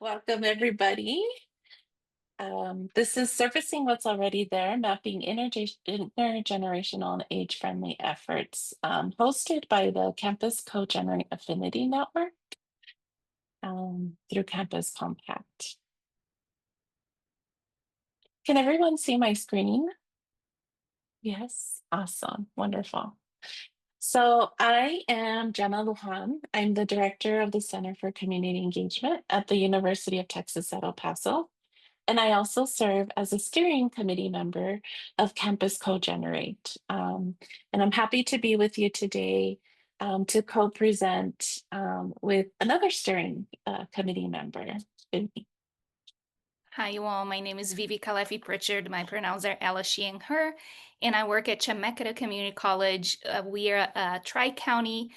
Welcome, everybody. This is Surfacing What's Already There, Mapping Intergenerational and Age-Friendly Efforts, hosted by the Campus CoGenerate Affinity Network through Campus Compact. Can everyone see my screen? Yes, awesome, wonderful. So I am Gemma Lujan. I'm the director of the Center for Community Engagement at the University of Texas at El Paso. And I also serve as a steering committee member of Campus CoGenerate. And I'm happy to be with you today to co-present with another steering committee member. Hi, you all. My name is Vivi Kalefi Pritchard. My pronouns are Ella, she, and her. And I work at Chemeketa Community College. We are a tri-county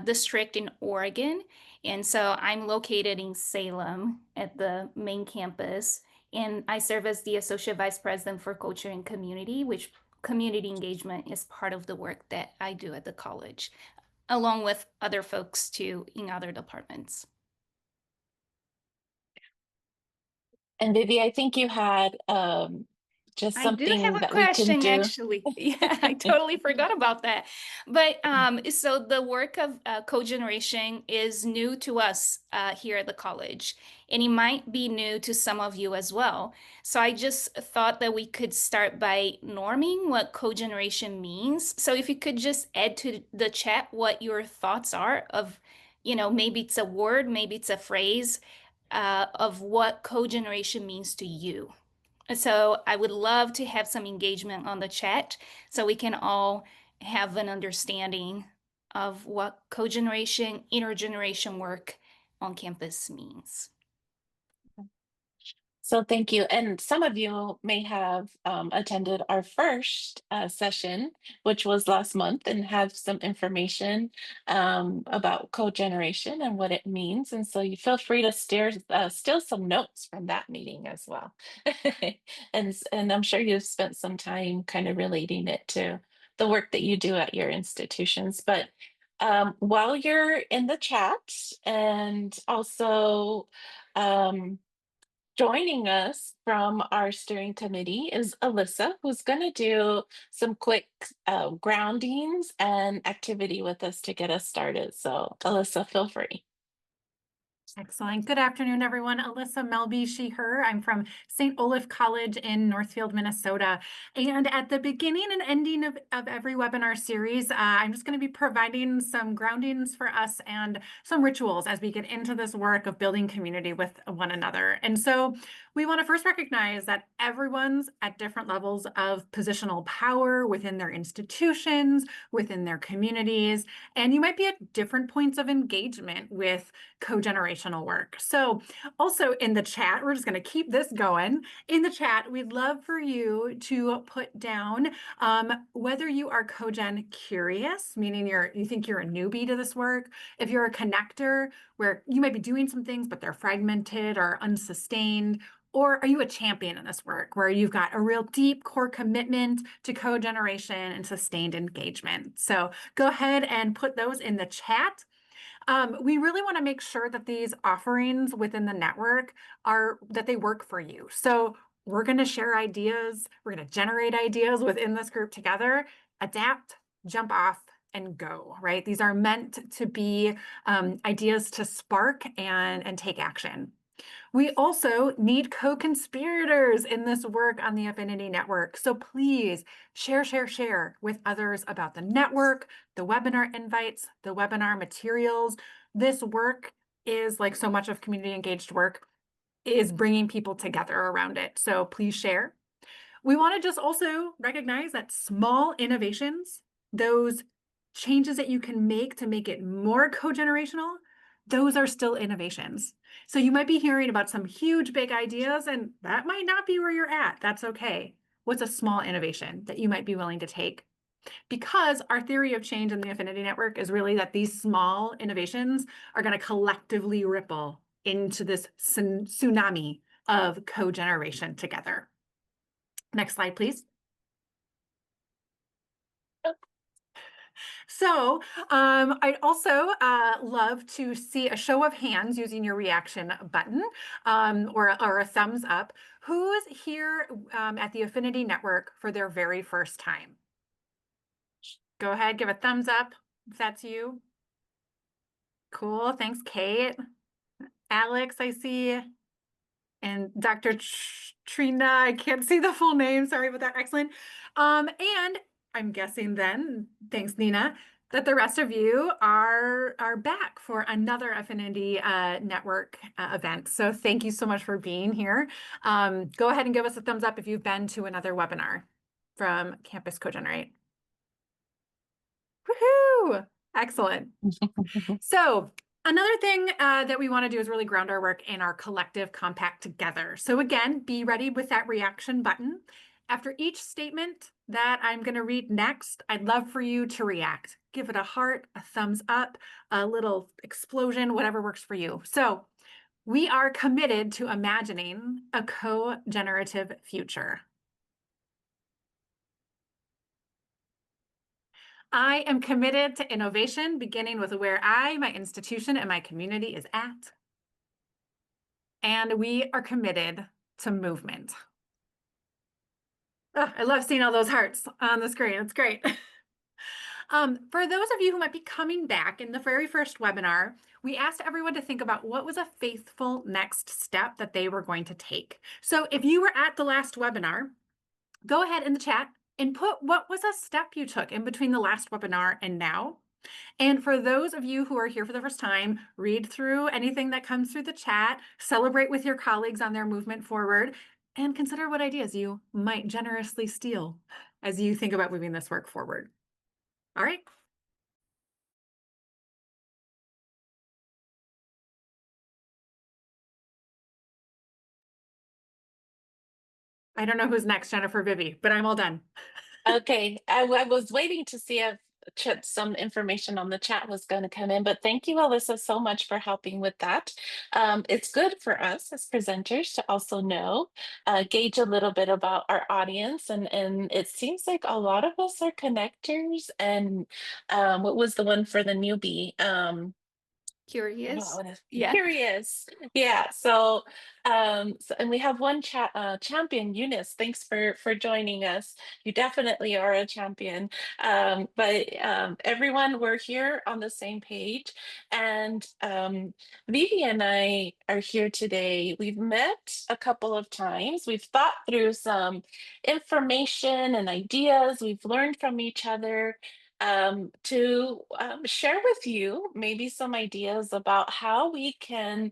district in Oregon. And so I'm located in Salem at the main campus. And I serve as the Associate Vice President for Culture and Community, which community engagement is part of the work that I do at the college, along with other folks too in other departments. And Vivi, I think you had just I do have something a that we can question, do. actually. Yeah, I totally forgot about that. But so the work of cogeneration is new to us here at the college, and it might be new to some of you as well. So I just thought that we could start by norming what cogeneration means. So if you could just add to the chat what your thoughts are of, maybe it's a word, maybe it's a phrase of what cogeneration means to you. So I would love to have some engagement on the chat so we can all have an understanding of what cogeneration, intergeneration work on campus means. So thank you. And some of you may have attended our first session, which was last month, and have some information about cogeneration and what it means. And so you feel free to steal some notes from that meeting as well. And I'm sure you've spent some time kind of relating it to the work that you do at your institutions. But while you're in the chat and also joining us from our steering committee is Alyssa, who's going to do some quick groundings and activity with us to get us started. So, Alyssa, feel free. Excellent. Good afternoon, everyone. Alyssa Melby, she, her. I'm from St. Olaf College in Northfield, Minnesota. And at the beginning and ending of every webinar series, I'm just going to be providing some groundings for us and some rituals as we get into this work of building community with one another. And so we want to first recognize that everyone's at different levels of positional power within their institutions, within their communities, and you might be at different points of engagement with cogenerational work. So also in the chat, we're just going to keep this going. In the chat, we'd love for you to put down whether you are cogen curious, meaning you think you're a newbie to this work, if you're a connector where you might be doing some things, but they're fragmented or unsustained, or are you a champion in this work where you've got a real deep core commitment to cogeneration and sustained engagement? So go ahead and put those in the chat. We really want to make sure that these offerings within the network that they work for you. So we're going to share ideas. We're going to generate ideas within this group together, adapt, jump off, and go, right? These are meant to be ideas to spark and take action. We also need co-conspirators in this work on the Affinity Network. So please share with others about the network, the webinar invites, the webinar materials. This work is, like so much of community engaged work, is bringing people together around it. So please share. We want to just also recognize that small innovations, those changes that you can make to make it more cogenerational, those are still innovations. So you might be hearing about some huge, big ideas, and that might not be where you're at. That's okay. What's a small innovation that you might be willing to take? Because our theory of change in the Affinity Network is really that these small innovations are going to collectively ripple into this tsunami of cogeneration together. Next slide, please. So I'd also love to see a show of hands using your reaction button or a thumbs up. Who's here at the Affinity Network for their very first time? Go ahead, give a thumbs up if that's you. Cool, thanks, Kate. Alex, I see. And Dr. Trina, I can't see the full name. Sorry about that. Excellent. And I'm guessing then, thanks, Nina, that the rest of you are back for another Affinity Network event. So thank you so much for being here. Go ahead and give us a thumbs up if you've been to another webinar from Campus CoGenerate. Woohoo! Excellent. So another thing that we want to do is really ground our work in our collective compact together. So again, be ready with that reaction button. After each statement that I'm going to read next, I'd love for you to react. Give it a heart, a thumbs up, a little explosion, whatever works for you. So we are committed to imagining a co-generative future. I am committed to innovation, beginning with where I, my institution, and my community is at. And we are committed to movement. Oh, I love seeing all those hearts on the screen. It's great. For those of you who might be coming back, in the very first webinar, we asked everyone to think about what was a faithful next step that they were going to take. So if you were at the last webinar, go ahead in the chat and put what was a step you took in between the last webinar and now. And for those of you who are here for the first time, read through anything that comes through the chat, celebrate with your colleagues on their movement forward, and consider what ideas you might generously steal as you think about moving this work forward. All right. I don't know who's next, Jennifer, Vivi, but I'm all done. Okay, I was waiting to see if some information on the chat was going to come in, but thank you, Alyssa, so much for helping with that. It's good for us as presenters to also know, gauge a little bit about our audience, and it seems like a lot of us are connectors. And what was the one for the newbie? Curious. Yeah. Curious. Yeah. And we have one champion, Eunice. Thanks for joining us. You definitely are a champion. But everyone, we're here on the same page. And Vivi and I are here today. We've met a couple of times. We've thought through some information and ideas. We've learned from each other to share with you maybe some ideas about how we can,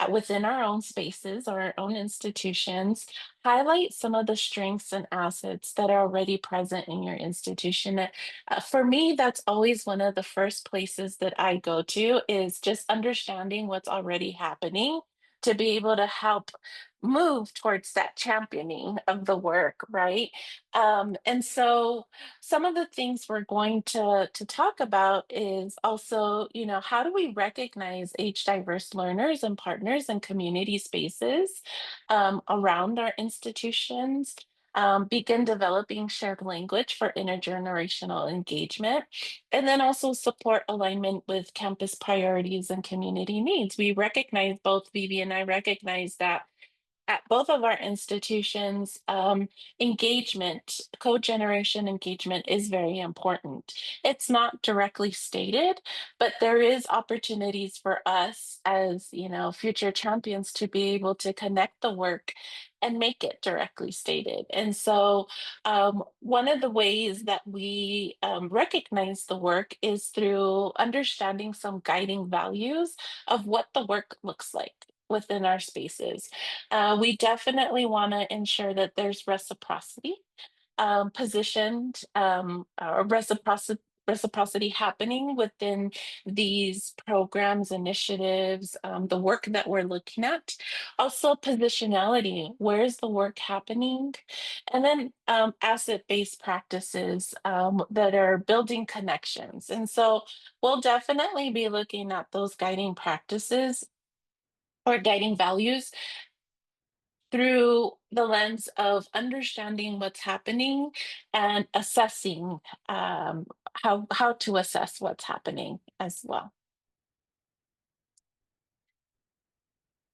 within our own spaces or our own institutions, highlight some of the strengths and assets that are already present in your institution. For me, that's always one of the first places that I go to, is just understanding what's already happening to be able to help move towards that championing of the work, right? And so some of the things we're going to talk about is also, how do we recognize age diverse learners and partners and community spaces around our institutions, begin developing shared language for intergenerational engagement, and then also support alignment with campus priorities and community needs. We recognize, both Vivi and I recognize, that at both of our institutions, engagement, co-generation engagement is very important. It's not directly stated, but there is opportunities for us as, future champions to be able to connect the work and make it directly stated. And so one of the ways that we recognize the work is through understanding some guiding values of what the work looks like within our spaces. We definitely want to ensure that there's reciprocity, positioned, or reciprocity happening within these programs, initiatives, the work that we're looking at. Also, positionality, where is the work happening? And then asset-based practices that are building connections. And so we'll definitely be looking at those guiding practices or guiding values through the lens of understanding what's happening and assessing how to assess what's happening as well.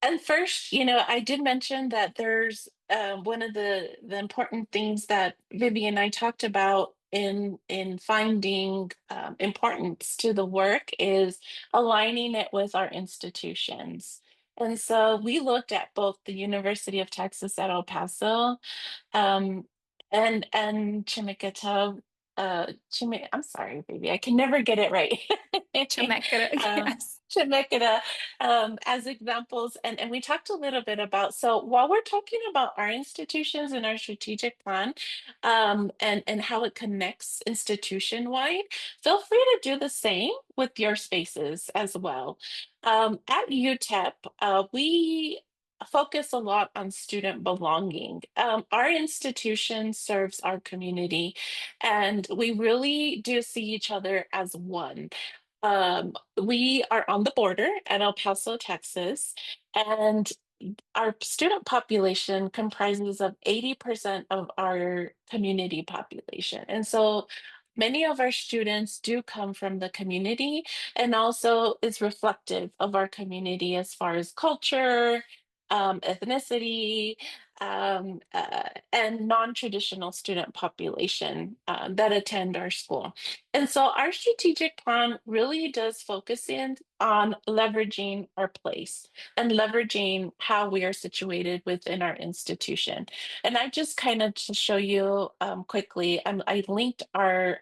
And first, I did mention that there's one of the important things that Vivi and I talked about in finding importance to the work is aligning it with our institutions. And so we looked at both the University of Texas at El Paso um, and Chimicata. I'm sorry, baby, I can never get it right. Chemeketa, um, yes. Chimicata as examples. And we talked a little bit about, so while we're talking about our institutions and our strategic plan and how it connects institution wide, feel free to do the same with your spaces as well. At UTEP, we focus a lot on student belonging. Our institution serves our community, and we really do see each other as one. We are on the border at El Paso, Texas, and our student population comprises of 80% of our community population. And so many of our students do come from the community and also is reflective of our community as far as culture, ethnicity, and non-traditional student population that attend our school. And so our strategic plan really does focus in on leveraging our place and leveraging how we are situated within our institution. And I just kind of to show you quickly, I linked our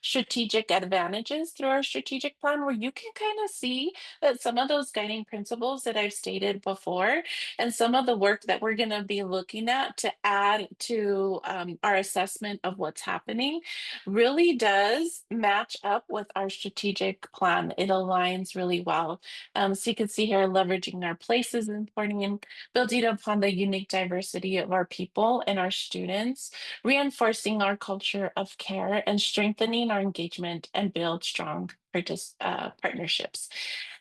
strategic advantages through our strategic plan where you can kind of see that some of those guiding principles that I've stated before and some of the work that we're going to be looking at to add to our assessment of what's happening really does match up with our strategic plan. It aligns really well. So you can see here, leveraging our places is important in building upon the unique diversity of our people and our students, reinforcing our culture of care and strengthening our engagement and build strong partnerships.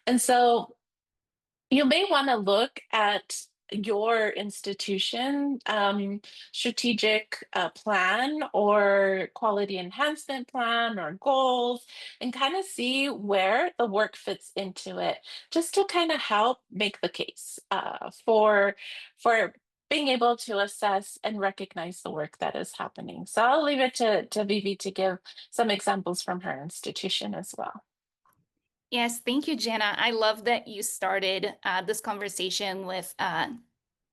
And so you may want to look at your institution strategic plan or quality enhancement plan or goals and kind of see where the work fits into it just to kind of help make the case for being able to assess and recognize the work that is happening. So I'll leave it to Vivi to give some examples from her institution as well. Yes, thank you, Jenna. I love that you started this conversation with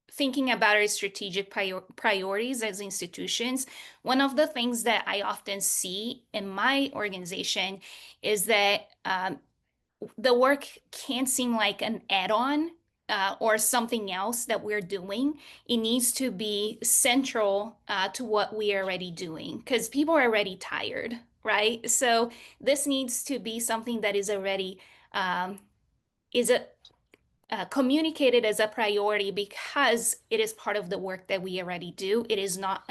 thinking about our strategic priorities as institutions. One of the things that I often see in my organization is that the work can seem like an add-on or something else that we're doing. It needs to be central to what we are already doing because people are already tired, right? So this needs to be something that is already is a communicated as a priority because it is part of the work that we already do. It is not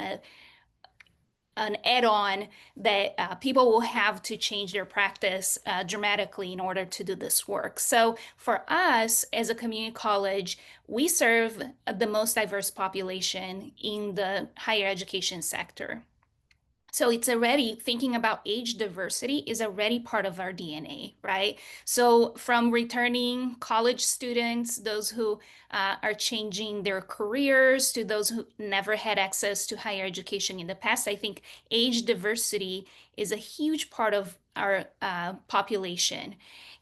an add-on that people will have to change their practice dramatically in order to do this work. So for us as a community college, we serve the most diverse population in the higher education sector. So it's already thinking about age diversity is already part of our DNA, right? So from returning college students, those who are changing their careers, to those who never had access to higher education in the past, I think age diversity is a huge part of our population.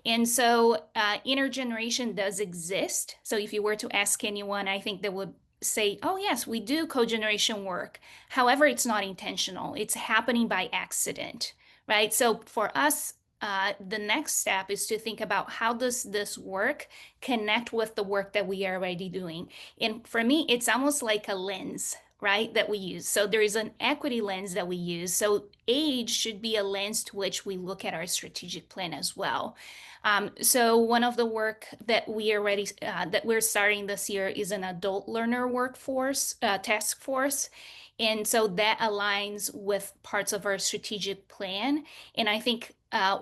And so intergeneration does exist. So if you were to ask anyone, I think they would say, oh, yes, we do cogeneration work. However, it's not intentional. It's happening by accident, right? So for us, the next step is to think about how does this work connect with the work that we are already doing. And for me, it's almost like a lens, right, that we use. So there is an equity lens that we use. So age should be a lens to which we look at our strategic plan as well. So one of the work that we're starting this year is an adult learner workforce task force. And so that aligns with parts of our strategic plan. And I think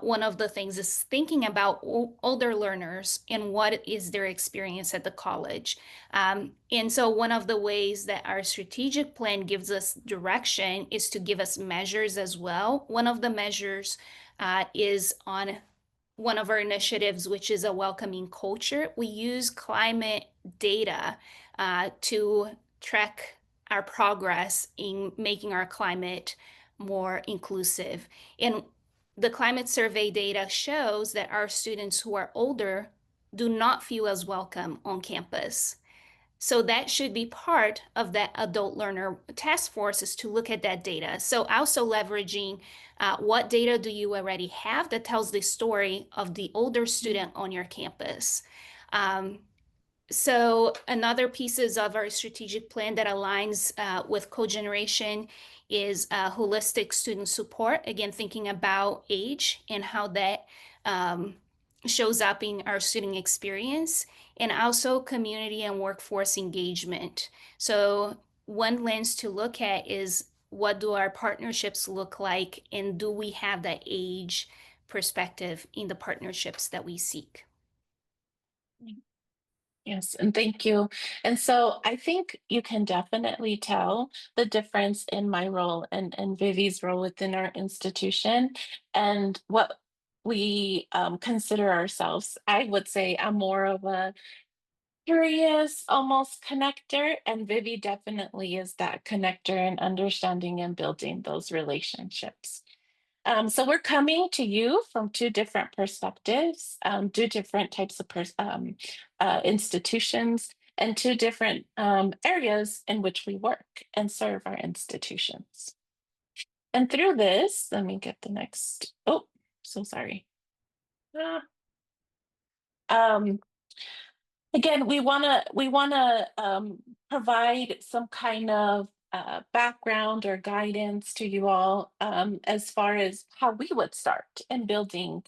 one of the things is thinking about older learners and what is their experience at the college. And so one of the ways that our strategic plan gives us direction is to give us measures as well. One of the measures is on one of our initiatives, which is a welcoming culture. We use climate data to track our progress in making our climate more inclusive. And the climate survey data shows that our students who are older do not feel as welcome on campus. So that should be part of that adult learner task force, is to look at that data. So also leveraging what data do you already have that tells the story of the older student on your campus. So another pieces of our strategic plan that aligns with cogeneration is holistic student support. Again, thinking about age and how that shows up in our student experience, and also community and workforce engagement. So one lens to look at is, what do our partnerships look like, and do we have that age perspective in the partnerships that we seek? Yes, and thank you. And so I think you can definitely tell the difference in my role and Vivi's role within our institution and what we consider ourselves. I would say I'm more of a curious, almost connector, and Vivi definitely is that connector and understanding and building those relationships. So we're coming to you from two different perspectives, two different types of institutions, and two different areas in which we work and serve our institutions. And through this, let me get the next. Oh, so sorry. Ah. Um, Again, we wanna provide some kind of background or guidance to you all as far as how we would start in building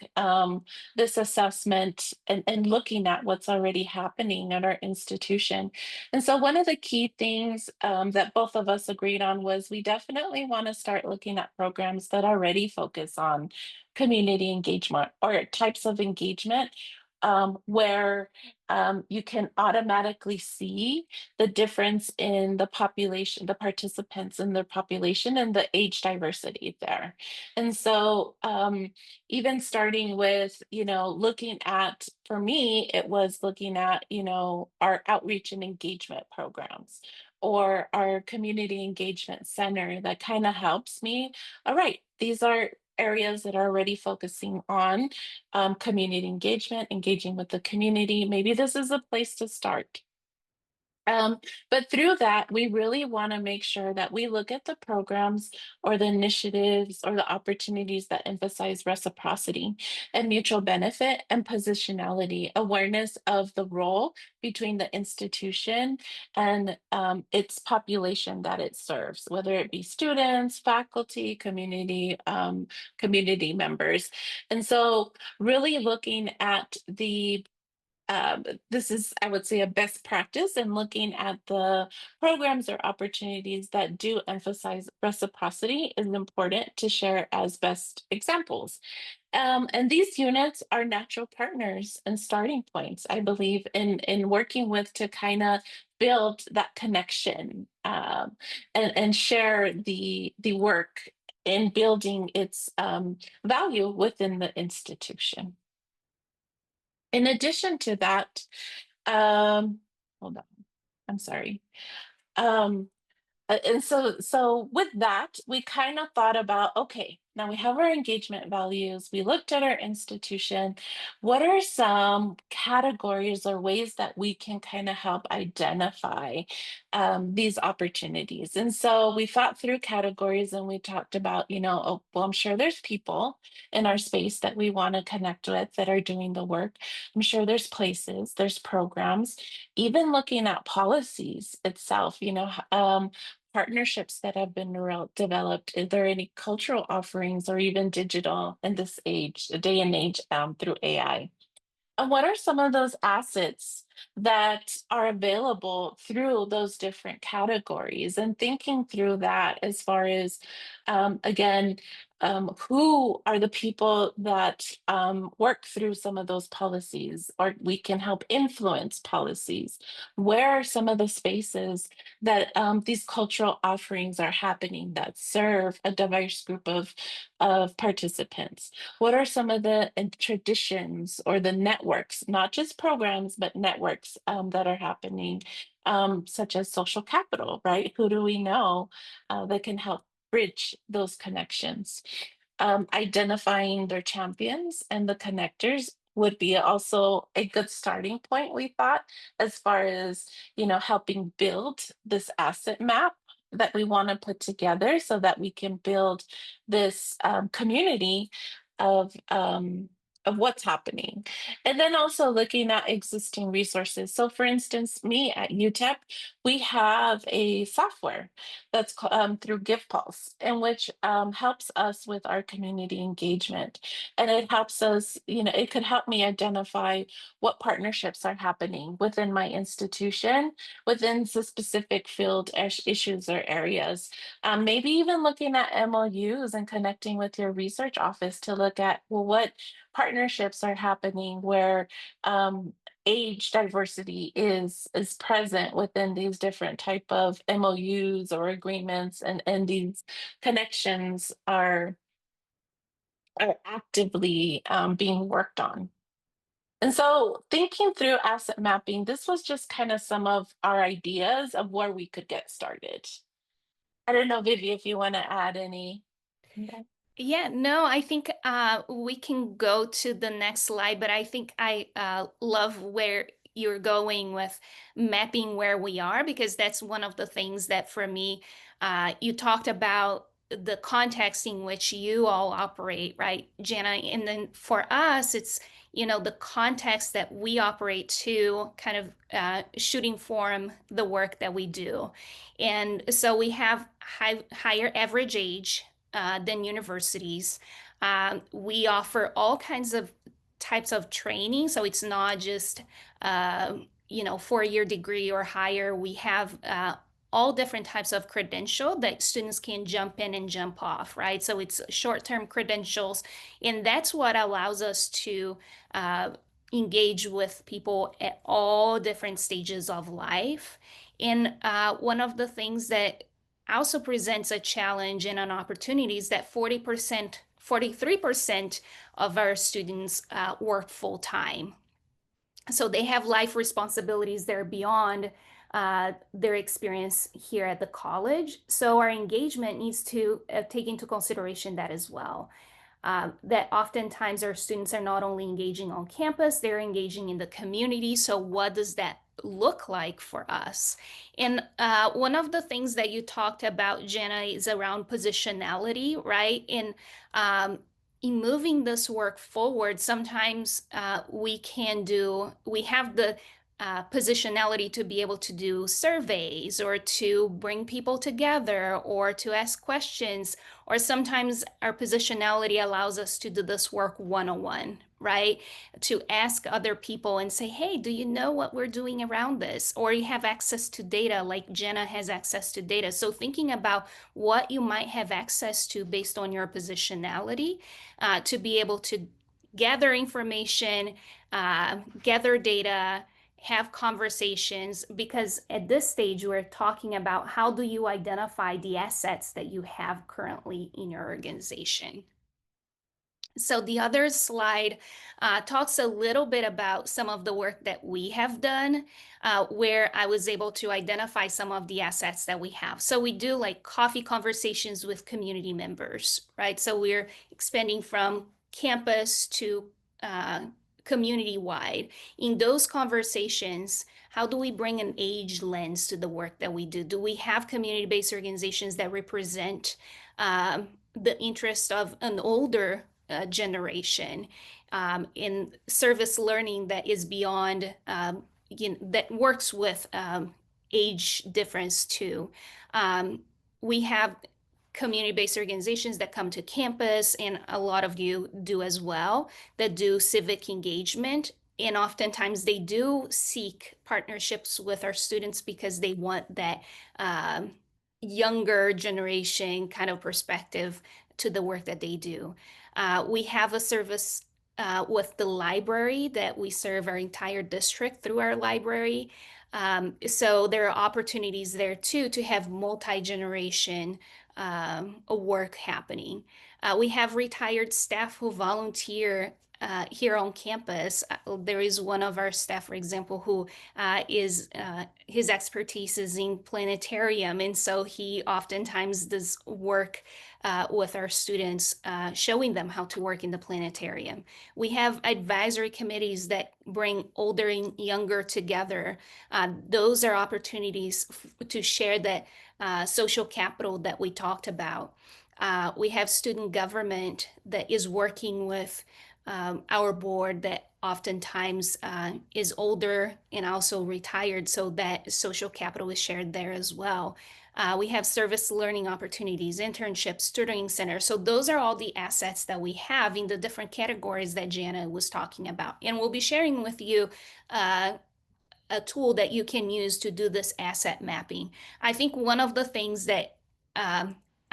this assessment and looking at what's already happening at our institution. And so one of the key things that both of us agreed on was we definitely want to start looking at programs that already focus on community engagement or types of engagement where you can automatically see the difference in the population, the participants in the population, and the age diversity there. And so, even starting with, looking at, for me, it was looking at, our outreach and engagement programs or our community engagement center that kind of helps me. All right, these are areas that are already focusing on community engagement, engaging with the community. Maybe this is a place to start. But through that, we really want to make sure that we look at the programs or the initiatives or the opportunities that emphasize reciprocity and mutual benefit and positionality, awareness of the role between the institution and its population that it serves, whether it be students, faculty, community members. And so really looking at this is, I would say, a best practice in looking at the programs or opportunities that do emphasize reciprocity is important to share as best examples. And these units are natural partners and starting points, I believe, in working with to kind of build that connection and share the work in building its value within the institution. In addition to that, hold on, I'm sorry. Um, and so with that, we kind of thought about, okay, now we have our engagement values. We looked at our institution. What are some categories or ways that we can kind of help identify these opportunities? And so we thought through categories and we talked about, oh, well, I'm sure there's people in our space that we want to connect with that are doing the work. I'm sure there's places, there's programs, even looking at policies itself, partnerships that have been developed. Is there any cultural offerings or even digital in this age, day and age through AI? And what are some of those assets that are available through those different categories? And thinking through that as far as, again, who are the people that work through some of those policies, or we can help influence policies? Where are some of the spaces that these cultural offerings are happening that serve a diverse group of participants? What are some of the traditions or the networks, not just programs, but networks that are happening, such as social capital, right? Who do we know that can help bridge those connections? Identifying their champions and the connectors would be also a good starting point, we thought, as far as, helping build this asset map that we want to put together so that we can build this community of what's happening. And then also looking at existing resources. So for instance, me at UTEP, we have a software that's through GivePulse, in which helps us with our community engagement. And it helps us, it could help me identify what partnerships are happening within my institution, within the specific field issues or areas. Maybe even looking at MOUs and connecting with your research office to look at, well, what partnerships are happening where age diversity is present within these different type of MOUs or agreements, and these connections are actively being worked on. And so thinking through asset mapping, this was just kind of some of our ideas of where we could get started. I don't know, Vivi, if you want to add any. Okay. Yeah, no, I think we can go to the next slide, but I think I love where you're going with mapping where we are, because that's one of the things that for me, you talked about the context in which you all operate, right, Jana? And then for us, it's, the context that we operate to kind of should inform the work that we do. And so we have higher average age than universities. We offer all kinds of types of training, so it's not just 4-year degree or higher. We have all different types of credential that students can jump in and jump off, right? So it's short-term credentials, and that's what allows us to engage with people at all different stages of life. And one of the things that also presents a challenge and an opportunity is that 40%, 43% of our students work full time. So they have life responsibilities that are beyond their experience here at the college. So our engagement needs to take into consideration that as well. That oftentimes our students are not only engaging on campus, they're engaging in the community. So what does that look like for us? And one of the things that you talked about, Jenna, is around positionality, right? And in moving this work forward, sometimes we have the positionality to be able to do surveys or to bring people together or to ask questions, or sometimes our positionality allows us to do this work one-on-one, right? To ask other people and say, hey, do you know what we're doing around this? Or you have access to data like Jenna has access to data. So thinking about what you might have access to based on your positionality to be able to gather information, gather data, have conversations, because at this stage we're talking about how do you identify the assets that you have currently in your organization. So the other slide talks a little bit about some of the work that we have done, where I was able to identify some of the assets that we have. So we do like coffee conversations with community members, right? So we're expanding from campus to community-wide. In those conversations, how do we bring an age lens to the work that we do? Do we have community-based organizations that represent the interest of an older generation in service learning that is beyond, that works with age difference too? We have community-based organizations that come to campus, and a lot of you do as well, that do civic engagement. And oftentimes they do seek partnerships with our students because they want that younger generation kind of perspective to the work that they do. We have a service with the library that we serve our entire district through our library. So there are opportunities there too to have multi-generation work happening. We have retired staff who volunteer here on campus. There is one of our staff, for example, who is his expertise is in planetarium, and so he oftentimes does work with our students, showing them how to work in the planetarium. We have advisory committees that bring older and younger together. Those are opportunities to share that social capital that we talked about. We have student government that is working with our board that oftentimes is older and also retired, so that social capital is shared there as well. We have service learning opportunities, internships, tutoring centers. So those are all the assets that we have in the different categories that Jana was talking about. And we'll be sharing with you a tool that you can use to do this asset mapping. I think one of the things that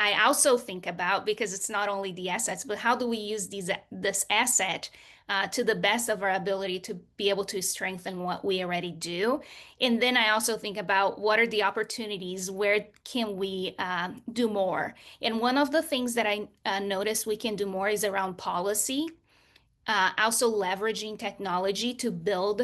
I also think about, because it's not only the assets, but how do we use this asset to the best of our ability to be able to strengthen what we already do. And then I also think about what are the opportunities, where can we do more? And one of the things that I noticed we can do more is around policy, also leveraging technology to build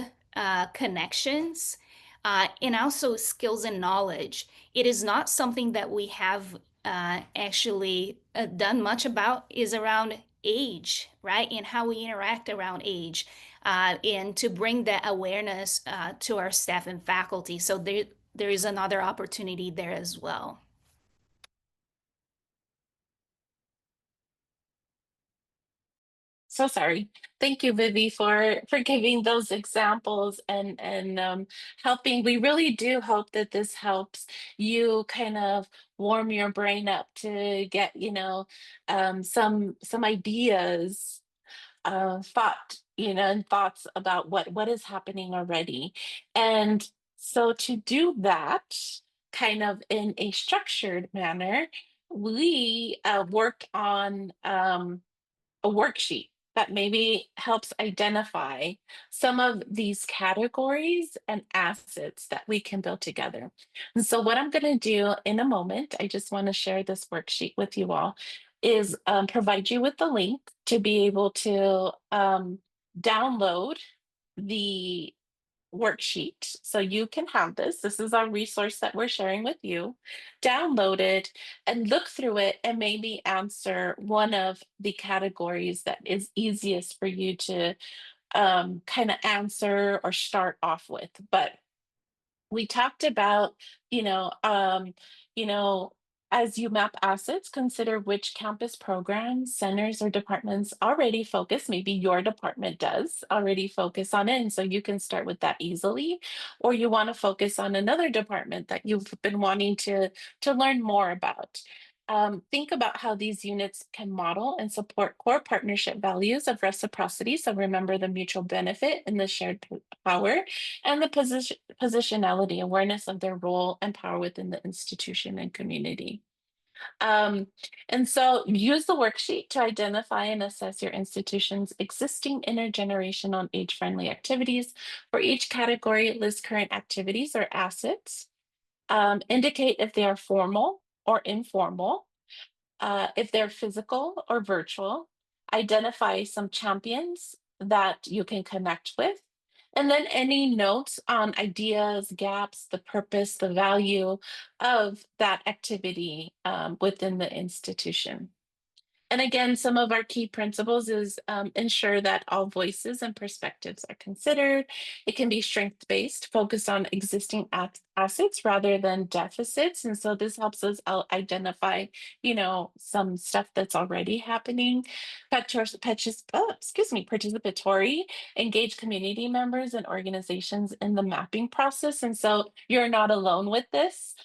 connections, and also skills and knowledge. It is not something that we have actually done much about, is around age, right? And how we interact around age, and to bring that awareness to our staff and faculty. So there is another opportunity there as well. So sorry. Thank you, Vivi, for giving those examples and helping. We really do hope that this helps you kind of warm your brain up to get, some ideas, and thoughts about what is happening already. And so to do that kind of in a structured manner, we worked on a worksheet that maybe helps identify some of these categories and assets that we can build together. And so, what I'm going to do in a moment, I just want to share this worksheet with you all, is provide you with the link to be able to download the worksheet. So you can have this. This is our resource that we're sharing with you. Download it and look through it and maybe answer one of the categories that is easiest for you to kind of answer or start off with. But we talked about, you know, um, you know, as you map assets, consider which campus programs, centers, or departments already focus. Maybe your department does already focus on it, and so you can start with that easily. Or you want to focus on another department that you've been wanting to learn more about. Think about how these units can model and support core partnership values of reciprocity. So remember the mutual benefit and the shared power, and the positionality, awareness of their role and power within the institution and community. Um, and so use the worksheet to identify and assess your institution's existing intergenerational and age-friendly activities. For each category, list current activities or assets. Indicate if they are formal or informal, if they're physical or virtual. Identify some champions that you can connect with. And then any notes on ideas, gaps, the purpose, the value of that activity within the institution. And again, some of our key principles is ensure that all voices and perspectives are considered. It can be strength-based, focused on existing assets rather than deficits. And so this helps us identify, some stuff that's already happening. Participatory, engage community members and organizations in the mapping process. And so you're not alone with this.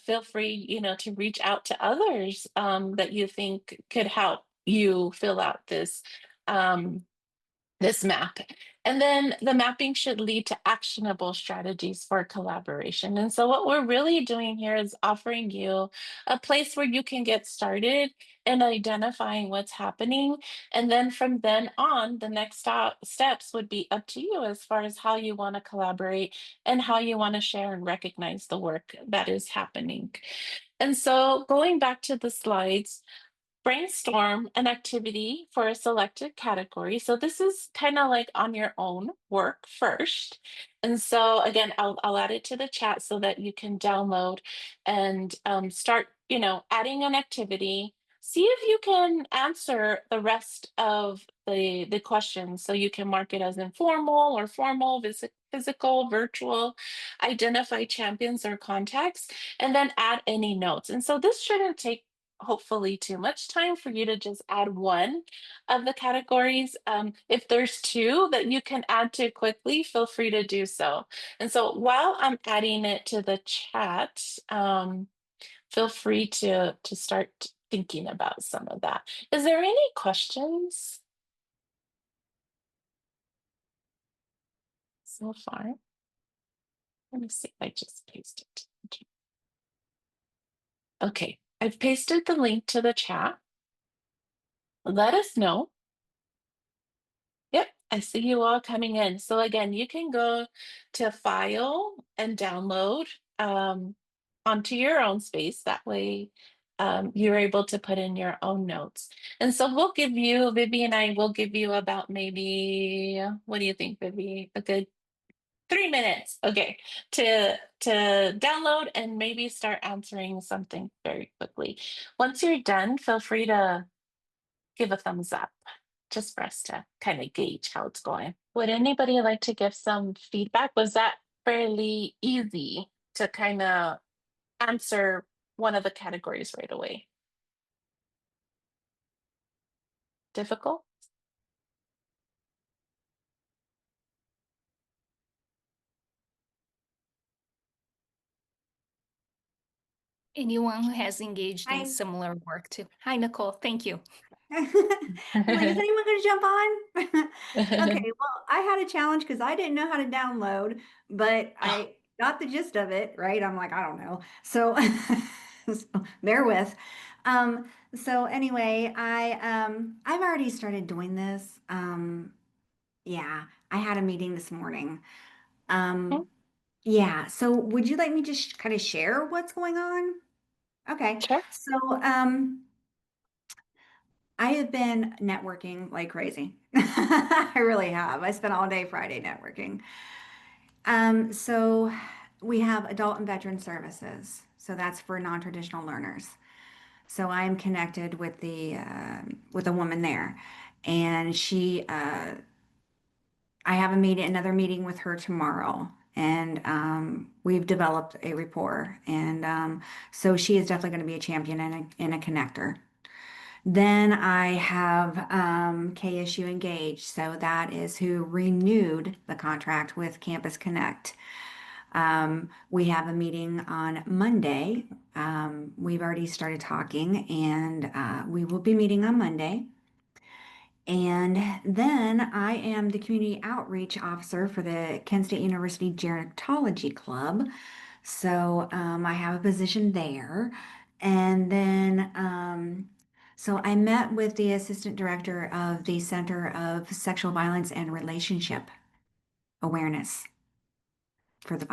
Feel free, to reach out to others that you think could help you fill out this this map. And then the mapping should lead to actionable strategies for collaboration. And so, what we're really doing here is offering you a place where you can get started in identifying what's happening. And then from then on, the next steps would be up to you as far as how you want to collaborate and how you want to share and recognize the work that is happening. And so, going back to the slides, brainstorm an activity for a selected category. So this is kind of like on your own work first. And so again, I'll add it to the chat so that you can download and start, adding an activity. See if you can answer the rest of the questions. So you can mark it as informal or formal, physical, virtual, identify champions or contacts, and then add any notes. And so this shouldn't take hopefully too much time for you to just add one of the categories. If there's two that you can add to quickly, feel free to do so. And so while I'm adding it to the chat, feel free to start thinking about some of that. Is there any questions so far? Let me see if I just pasted. Okay, I've pasted the link to the chat. Let us know. Yep, I see you all coming in. So again, you can go to File and download onto your own space. That way, you're able to put in your own notes. And so Vivi and I will give you about maybe, what do you think, Vivi? A good 3 minutes, okay, to download and maybe start answering something very quickly. Once you're done, feel free to give a thumbs up just for us to kind of gauge how it's going. Would anybody like to give some feedback? Was that fairly easy to kind of answer one of the categories right away? Difficult? Anyone who has engaged in Hi. similar work too. Hi, Nicole. Thank you. I'm like, is anyone going to jump on? Okay, well, I had a challenge because I didn't know how to download, but I got the gist of it, right? I'm like, I don't know. So, so bear with. So anyway, I've already started doing this. Yeah, I had a meeting this morning. Um, yeah, so would you like me to kind of share what's going on? Okay. Sure. So, I have been networking like crazy. I really have. I spent all day Friday networking. So we have adult and veteran services. So that's for non-traditional learners. So I'm connected with a woman there, and I have another meeting with her tomorrow, and we've developed a rapport, and so she is definitely going to be a champion and a connector. Then I have KSU Engage. So that is who renewed the contract with Campus Connect. We have a meeting on Monday. We've already started talking, and we will be meeting on Monday. And then I am the community outreach officer for the Kent State University Gerontology Club. So I have a position there. And then, so I met with the assistant director of the Center of Sexual Violence and Relationship Awareness for the.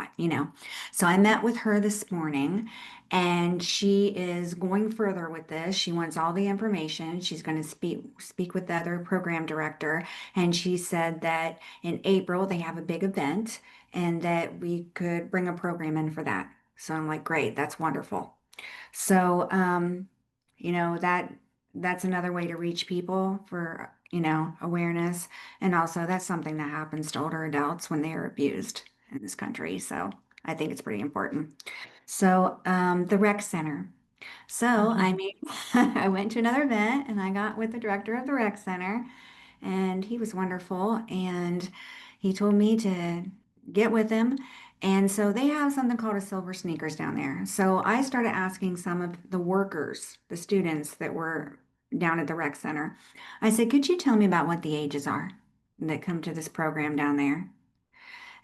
So I met with her this morning, and she is going further with this. She wants all the information. She's going to speak with the other program director, and she said that in April they have a big event and that we could bring a program in for that. So I'm like, great, that's wonderful. So that's another way to reach people for awareness, and also that's something that happens to older adults when they are abused in this country. So I think it's pretty important. So the rec center. So Mhm. I went to another event and I got with the director of the rec center, and he was wonderful. And he told me to get with him. And so they have something called a silver sneakers down there. So I started asking some of the workers, the students that were down at the rec center. I said, could you tell me about what the ages are? that come to this program down there.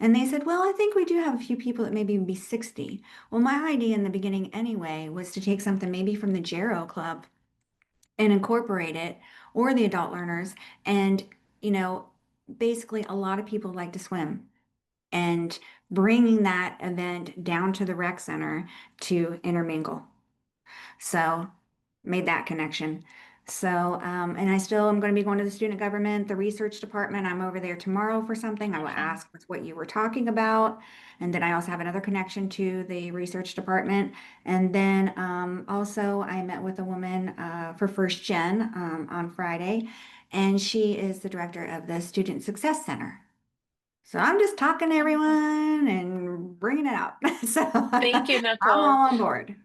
And they said, well, I think we do have a few people that maybe be 60. Well, my idea in the beginning anyway was to take something maybe from the Gero Club and incorporate it, or the adult learners. And, you know, basically a lot of people like to swim, and bringing that event down to the rec center to intermingle. So made that connection. So, and I still am going to be going to the student government, the research department. I'm over there tomorrow for something. I will Awesome. ask with what you were talking about. And then I also have another connection to the research department. And then also I met with a woman for First Gen on Friday, and she is the director of the Student Success Center. So I'm just talking to everyone and bringing it out. So Thank you, I'm Nicole. all on board.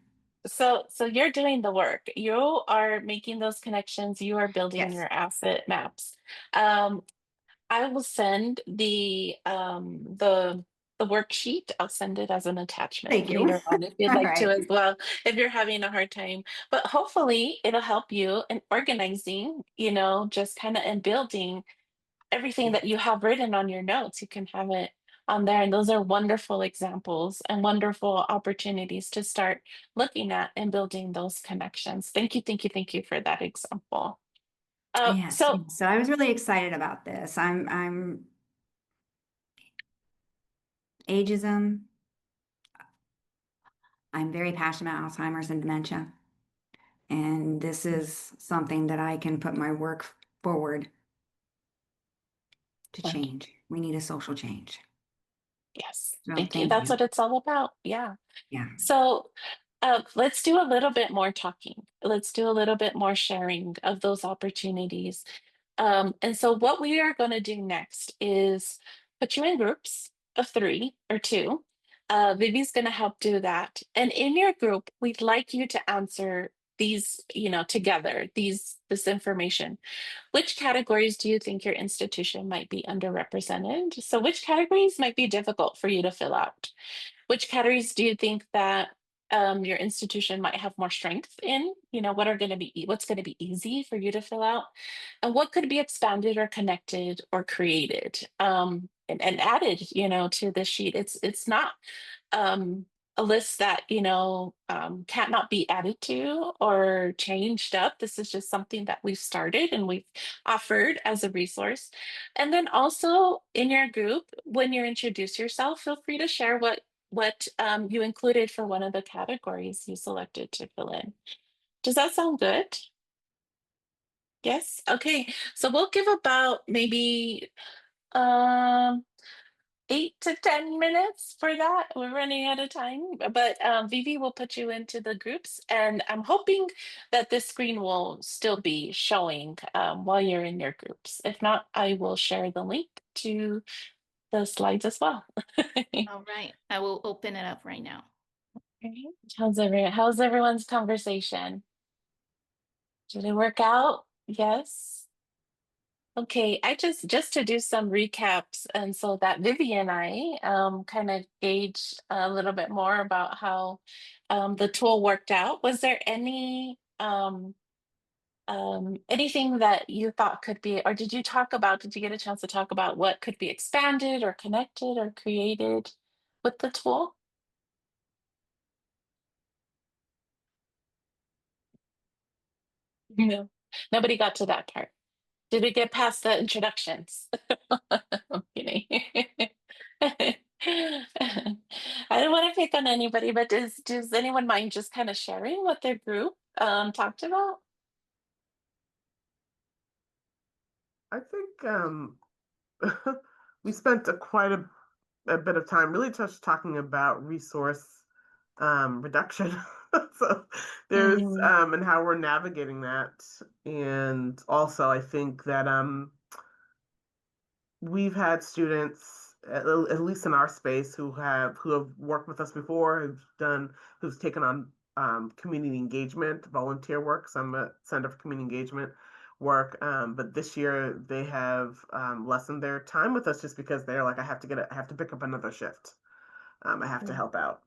So you're doing the work. You are making those connections. You are building Yes. your asset maps. Um, I will send the worksheet. I'll send it as an attachment Thank you. later on if you'd All like to right. as well, if you're having a hard time. But hopefully it'll help you in organizing, just kind of in building everything that you have written on your notes. You can have it on there. And those are wonderful examples and wonderful opportunities to start looking at and building those connections. Thank you, thank you, thank you for that example. Yes. So So I was really excited about this. I'm ageism. I'm very passionate about Alzheimer's and dementia. And this is something that I can put my work forward to wonderful. change. We need a social change. Yes, So thank you. thank That's you. what it's all about. Yeah. Yeah. So let's do a little bit more talking. Let's do a little bit more sharing of those opportunities. And so what we are going to do next is put you in groups of 3 or 2. Vivi's going to help do that. And in your group, we'd like you to answer these, together, this information. Which categories do you think your institution might be underrepresented? So which categories might be difficult for you to fill out? Which categories do you think that your institution might have more strength in? What's going to be easy for you to fill out, and what could be expanded or connected or created and added, to the sheet. It's not um, a list that can't not be added to or changed up. This is just something that we've started and we've offered as a resource. And then also in your group, when you introduce yourself, feel free to share what you included for one of the categories you selected to fill in. Does that sound good? Yes? Okay. So we'll give about maybe um 8 to 10 minutes for that. We're running out of time, but Vivi will put you into the groups, and I'm hoping that this screen will still be showing while you're in your groups. If not, I will share the link to the slides as well. All right. I will open it up right now. Okay. How's everyone's conversation? Did it work out? Yes. Okay, I just to do some recaps, and so that Vivi and I kind of gauge a little bit more about how the tool worked out. Was there anything that you thought could be, or did you get a chance to talk about what could be expanded or connected or created with the tool? No, nobody got to that part. Did we get past the introductions? I'm kidding. I don't want to pick on anybody, but does anyone mind just kind of sharing what their group talked about? I think we spent a bit of time really just talking about resource reduction. So there's Mm, and how we're navigating that. And also I think that we've had students at least in our space who have worked with us before, who've taken on community engagement volunteer work. So I'm a center for community engagement work, but this year they have lessened their time with us just because they're like, I have to pick up another shift. I have to mm, help out.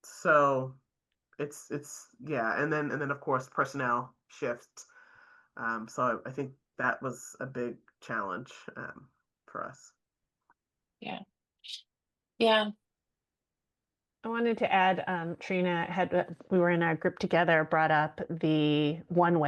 So it's yeah, and then of course personnel shift. So I think that was a big challenge. for us. Yeah. Yeah. I wanted to add, Trina we were in a group together, brought up the one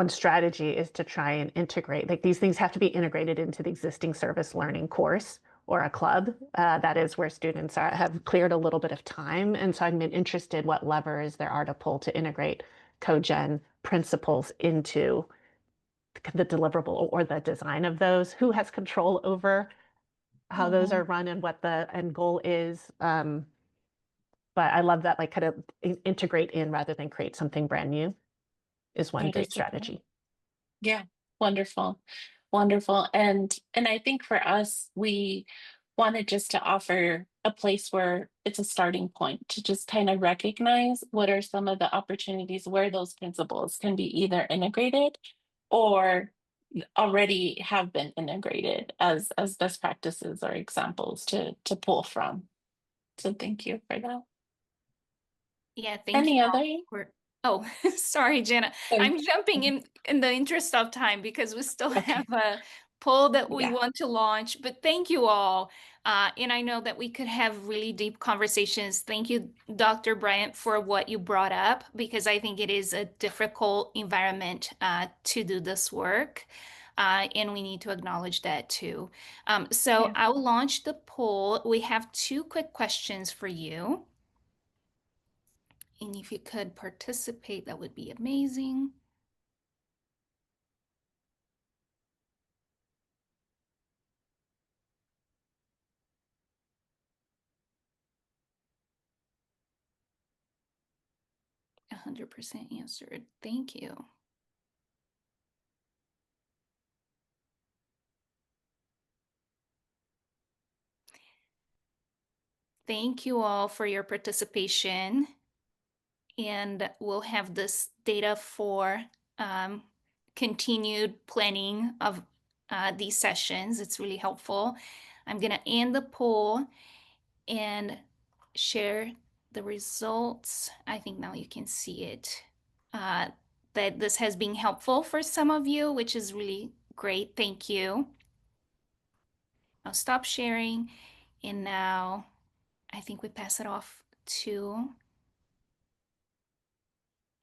strategy is to try and integrate, like these things have to be integrated into the existing service learning course or a club. That is where students have cleared a little bit of time. And so I'm interested what levers there are to pull to integrate cogen principles into the deliverable or the design of those. Who has control over how those are run and what the end goal is. But I love that, like, kind of integrate in rather than create something brand new is one That great is a good. strategy. Yeah, wonderful. Wonderful. And I think for us, we wanted just to offer a place where it's a starting point to just kind of recognize what are some of the opportunities where those principles can be either integrated or already have been integrated as best practices or examples to pull from. So thank you for that. Yeah, thank Any you other? all for. Oh, sorry, Jenna. I'm jumping in the interest of time because we still Okay. have a poll that we Yeah. want to launch. But thank you all. And I know that we could have really deep conversations. Thank you, Dr. Bryant, for what you brought up, because I think it is a difficult environment to do this work. And we need to acknowledge that too. So Yeah. I'll launch the poll. We have 2 quick questions for you. And if you could participate, that would be amazing. A 100% answered. Thank you. Thank you all for your participation. And we'll have this data for continued planning of these sessions. It's really helpful. I'm going to end the poll and share the results. I think now you can see it. That this has been helpful for some of you, which is really great. Thank you. I'll stop sharing. And now I think we pass it off to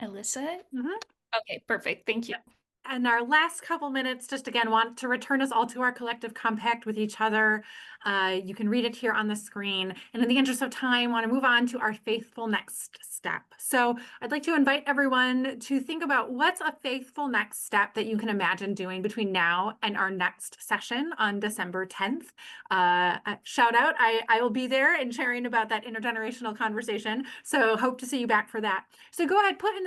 Alyssa. Okay, perfect. Thank you. And our last couple minutes, just again, want to return us all to our collective compact with each other. You can read it here on the screen. And in the interest of time, want to move on to our faithful next step. So I'd like to invite everyone to think about what's a faithful next step that you can imagine doing between now and our next session on December 10th. Shout out, I will be there and sharing about that intergenerational conversation. So hope to see you back for that. So go ahead, put in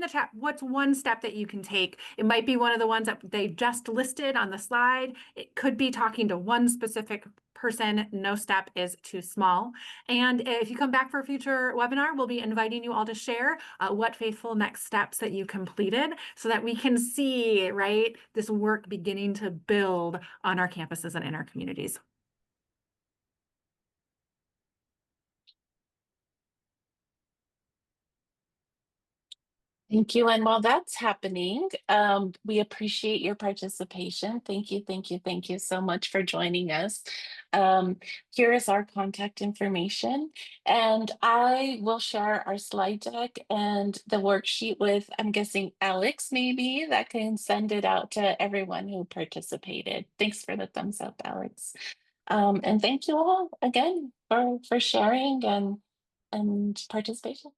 the chat, what's one step that you can take? It might be one of the ones that they just listed on the slide. It could be talking to one specific person. No step is too small. And if you come back for a future webinar, we'll be inviting you all to share what faithful next steps that you completed so that we can see, right, this work beginning to build on our campuses and in our communities. Thank you. And while that's happening, we appreciate your participation. Thank you, thank you, thank you so much for joining us. Here is our contact information, and I will share our slide deck and the worksheet with, I'm guessing, Alex, maybe, that can send it out to everyone who participated. Thanks for the thumbs up, Alex. And thank you all again for sharing and participation.